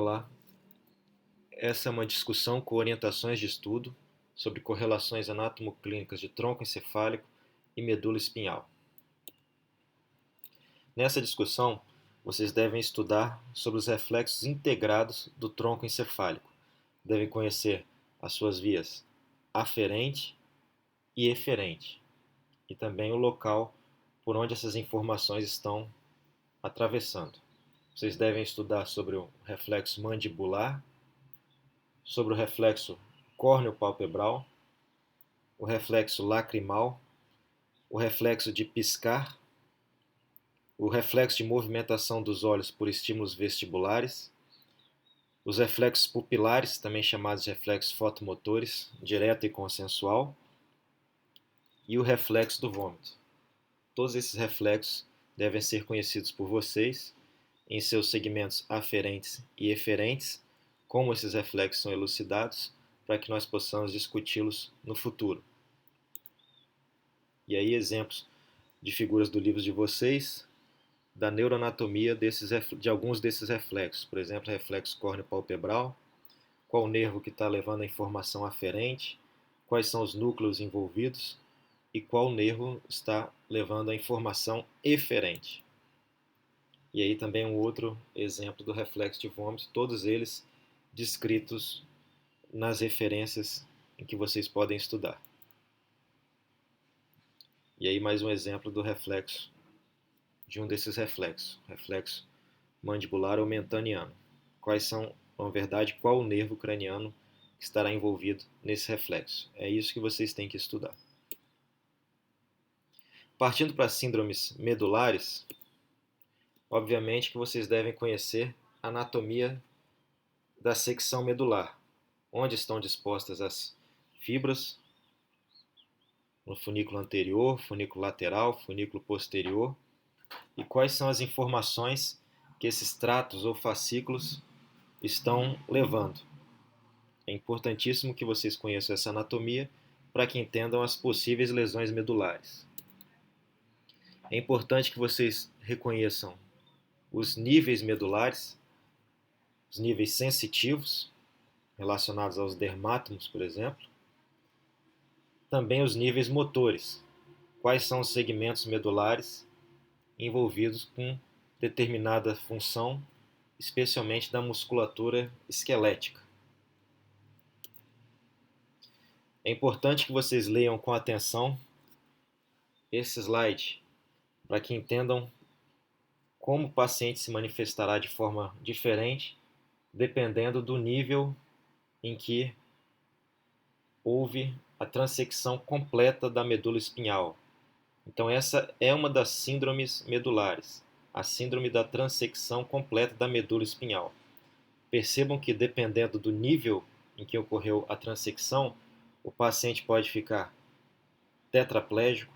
Olá, essa é uma discussão com orientações de estudo sobre correlações anatomoclínicas de tronco encefálico e medula espinhal. Nessa discussão, vocês devem estudar sobre os reflexos integrados do tronco encefálico. Devem conhecer as suas vias aferente e eferente, e também o local por onde essas informações estão atravessando. Vocês devem estudar sobre o reflexo mandibular, sobre o reflexo córneo-palpebral, o reflexo lacrimal, o reflexo de piscar, o reflexo de movimentação dos olhos por estímulos vestibulares, os reflexos pupilares, também chamados de reflexos fotomotores, direto e consensual, e o reflexo do vômito. Todos esses reflexos devem ser conhecidos por vocês em seus segmentos aferentes e eferentes, como esses reflexos são elucidados, para que nós possamos discuti-los no futuro. E aí, exemplos de figuras do livro de vocês, da neuroanatomia de alguns desses reflexos. Por exemplo, reflexo córneo-palpebral, qual o nervo que está levando a informação aferente, quais são os núcleos envolvidos e qual nervo está levando a informação eferente. E aí também um outro exemplo do reflexo de vômito, todos eles descritos nas referências em que vocês podem estudar. E aí mais um exemplo do reflexo, de um desses reflexos, reflexo mandibular ou mentaniano. Quais são, na verdade, qual o nervo craniano que estará envolvido nesse reflexo? É isso que vocês têm que estudar. Partindo para síndromes medulares, obviamente que vocês devem conhecer a anatomia da secção medular, onde estão dispostas as fibras no funículo anterior, funículo lateral, funículo posterior, e quais são as informações que esses tratos ou fascículos estão levando. É importantíssimo que vocês conheçam essa anatomia para que entendam as possíveis lesões medulares. É importante que vocês reconheçam os níveis medulares, os níveis sensitivos, relacionados aos dermátomos, por exemplo. Também os níveis motores, quais são os segmentos medulares envolvidos com determinada função, especialmente da musculatura esquelética. É importante que vocês leiam com atenção esse slide para que entendam como o paciente se manifestará de forma diferente dependendo do nível em que houve a transecção completa da medula espinhal. Então essa é uma das síndromes medulares, a síndrome da transecção completa da medula espinhal. Percebam que dependendo do nível em que ocorreu a transecção, o paciente pode ficar tetraplégico,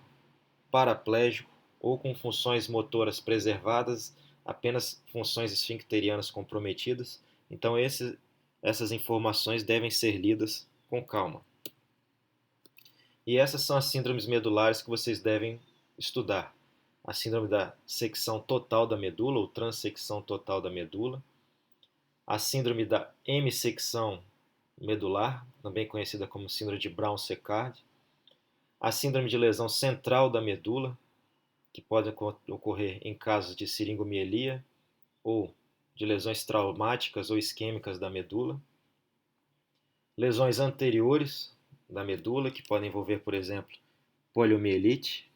paraplégico ou com funções motoras preservadas, apenas funções esfincterianas comprometidas. Então essas informações devem ser lidas com calma. E essas são as síndromes medulares que vocês devem estudar. A síndrome da secção total da medula, ou transecção total da medula. A síndrome da hemissecção medular, também conhecida como síndrome de Brown-Séquard. A síndrome de lesão central da medula, que pode ocorrer em casos de seringomielia ou de lesões traumáticas ou isquêmicas da medula. Lesões anteriores da medula, que podem envolver, por exemplo, poliomielite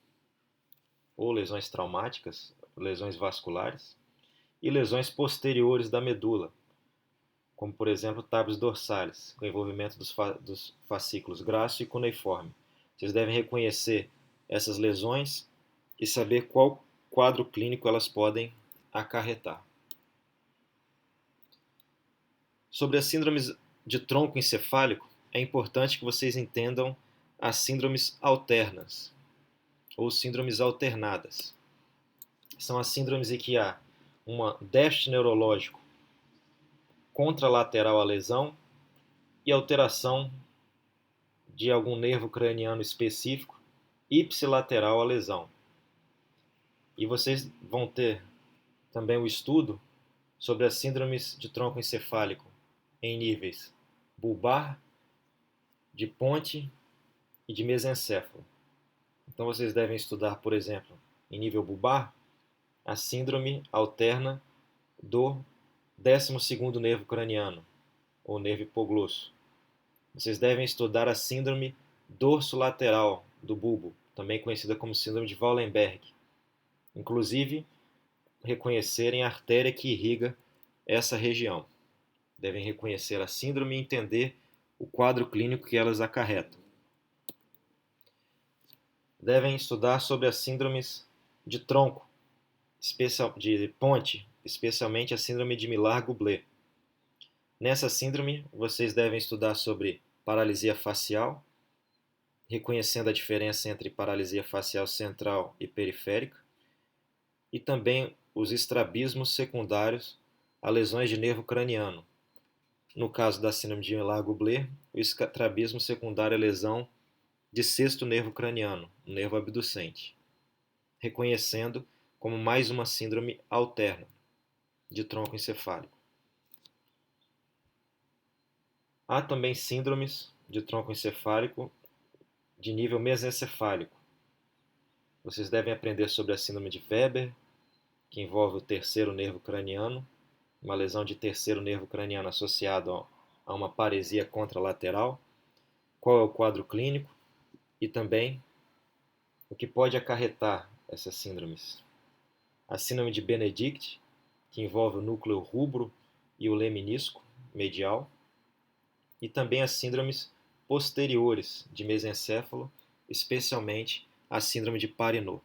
ou lesões traumáticas, lesões vasculares. E lesões posteriores da medula, como, por exemplo, tábios dorsais, com envolvimento dos fascículos graxo e cuneiforme. Vocês devem reconhecer essas lesões e saber qual quadro clínico elas podem acarretar. Sobre as síndromes de tronco encefálico, é importante que vocês entendam as síndromes alternas ou síndromes alternadas. São as síndromes em que há um déficit neurológico contralateral à lesão e alteração de algum nervo craniano específico ipsilateral à lesão. E vocês vão ter também o estudo sobre as síndromes de tronco encefálico em níveis bulbar, de ponte e de mesencéfalo. Então vocês devem estudar, por exemplo, em nível bulbar, a síndrome alterna do 12º nervo craniano, ou nervo hipoglosso. Vocês devem estudar a síndrome dorsolateral do bulbo, também conhecida como síndrome de Wallenberg. Inclusive, reconhecerem a artéria que irriga essa região. Devem reconhecer a síndrome e entender o quadro clínico que elas acarretam. Devem estudar sobre as síndromes de tronco, de ponte, especialmente a síndrome de Millar-Gublé. Nessa síndrome, vocês devem estudar sobre paralisia facial, reconhecendo a diferença entre paralisia facial central e periférica, e também os estrabismos secundários a lesões de nervo craniano. No caso da síndrome de Millar-Gublé, o estrabismo secundário é lesão de sexto nervo craniano, o nervo abducente, reconhecendo como mais uma síndrome alterna de tronco encefálico. Há também síndromes de tronco encefálico de nível mesencefálico. Vocês devem aprender sobre a síndrome de Weber, que envolve o terceiro nervo craniano, uma lesão de terceiro nervo craniano associado a uma paresia contralateral, qual é o quadro clínico e também o que pode acarretar essas síndromes. A síndrome de Benedict, que envolve o núcleo rubro e o leminisco medial, e também as síndromes posteriores de mesencéfalo, especialmente a síndrome de Parinot.